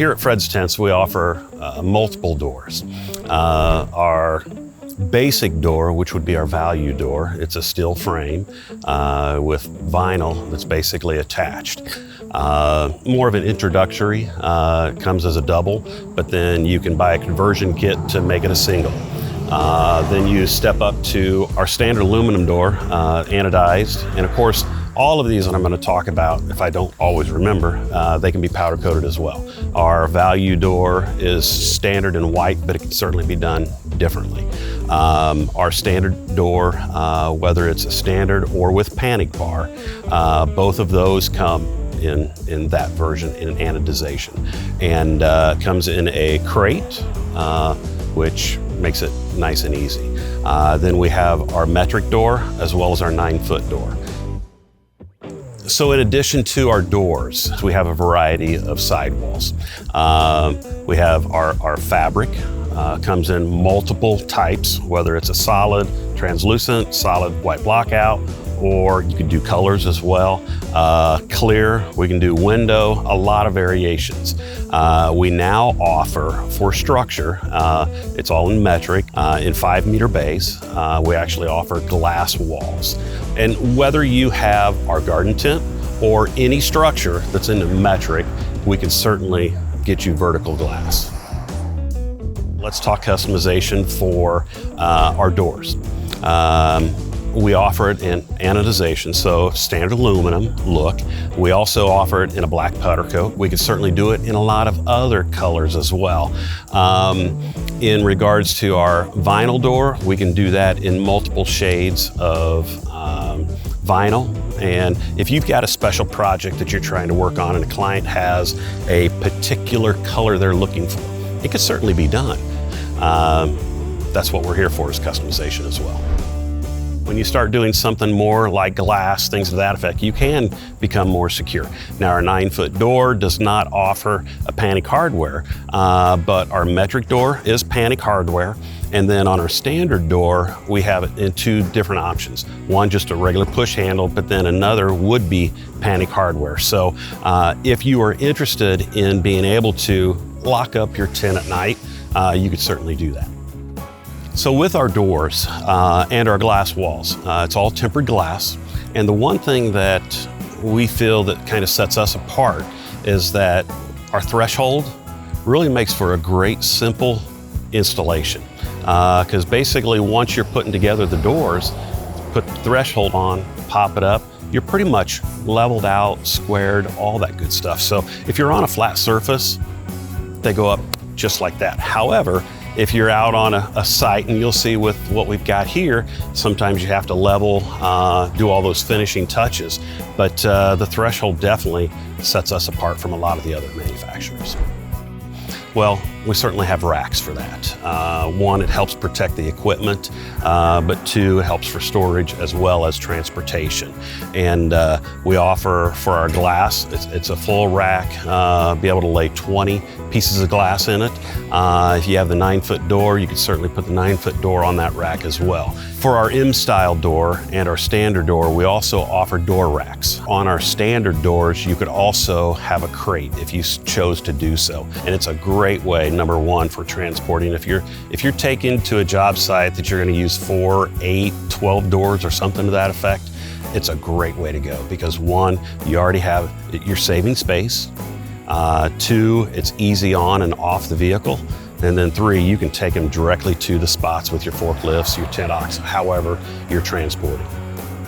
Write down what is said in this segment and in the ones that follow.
here at Fred's Tents, we offer multiple doors. Our basic door, which would be our value door, it's a steel frame with vinyl that's basically attached. More of an introductory, comes as a double, but then you can buy a conversion kit to make it a single. Then you step up to our standard aluminum door, anodized, and of course, all of these that I'm going to talk about, if I don't always remember, they can be powder coated as well. Our value door is standard in white, but it can certainly be done differently. Our standard door, whether it's a standard or with panic bar, both of those come in that version in anodization, and comes in a crate, which makes it nice and easy. Then we have our metric door as well as our 9-foot door. So in addition to our doors, we have a variety of sidewalls. We have our fabric, comes in multiple types, whether it's a solid, translucent, solid white block out, or you can do colors as well. Clear, we can do window, a lot of variations. We now offer for structure, it's all in metric, in 5-meter bays. We actually offer glass walls. And whether you have our garden tent or any structure that's in the metric, we can certainly get you vertical glass. Let's talk customization for our doors. We offer it in anodization, so standard aluminum look. We also offer it in a black powder coat. We could certainly do it in a lot of other colors as well. In regards to our vinyl door, we can do that in multiple shades of vinyl. And if you've got a special project that you're trying to work on and a client has a particular color they're looking for, it could certainly be done. That's what we're here for, is customization as well. When you start doing something more like glass, things to that effect, you can become more secure. Now, our 9-foot door does not offer a panic hardware, but our metric door is panic hardware. And then on our standard door, we have it in 2 different options. One, just a regular push handle, but then another would be panic hardware. So if you are interested in being able to lock up your tent at night, you could certainly do that. So with our doors and our glass walls, it's all tempered glass. And the one thing that we feel that kind of sets us apart is that our threshold really makes for a great, simple installation. Because basically, once you're putting together the doors, put the threshold on, pop it up, you're pretty much leveled out, squared, all that good stuff. So if you're on a flat surface, they go up just like that. However, if you're out on a site, and you'll see with what we've got here, sometimes you have to level, do all those finishing touches. But the threshold definitely sets us apart from a lot of the other manufacturers. Well, we certainly have racks for that. One, it helps protect the equipment, but 2, it helps for storage as well as transportation. And we offer for our glass, it's a full rack, be able to lay 20 pieces of glass in it. If you have the 9-foot door, you can certainly put the 9-foot door on that rack as well. For our M-style door and our standard door, we also offer door racks. On our standard doors, you could also have a crate if you chose to do so. And it's a great way, number one, for transporting. If you're taking to a job site that you're going to use 4, 8, 12 doors or something to that effect, it's a great way to go, because 1, you already have, you're saving space. 2, it's easy on and off the vehicle. And then 3, you can take them directly to the spots with your forklifts, your tent ox, however you're transporting.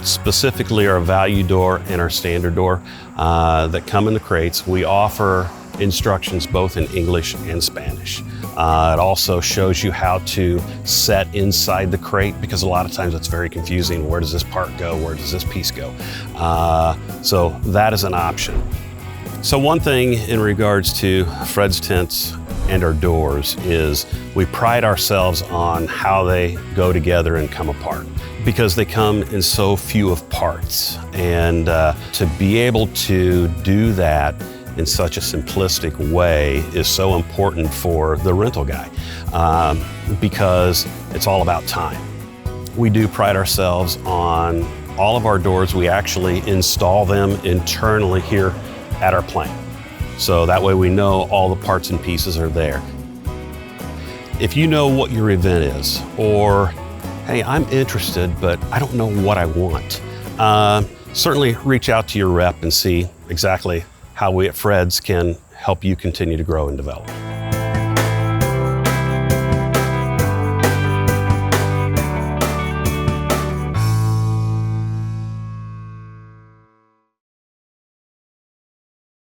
Specifically, our value door and our standard door that come in the crates, we offer instructions both in English and Spanish. It also shows you how to set inside the crate, because a lot of times it's very confusing. Where does this part go? Where does this piece go? So that is an option. So one thing in regards to Fred's Tents and our doors is we pride ourselves on how they go together and come apart, because they come in so few of parts. And to be able to do that in such a simplistic way is so important for the rental guy, because it's all about time. We do pride ourselves on all of our doors. We actually install them internally here at our plant. So that way we know all the parts and pieces are there. If you know what your event is, or, hey, I'm interested, but I don't know what I want, certainly reach out to your rep and see exactly how we at Fred's can help you continue to grow and develop.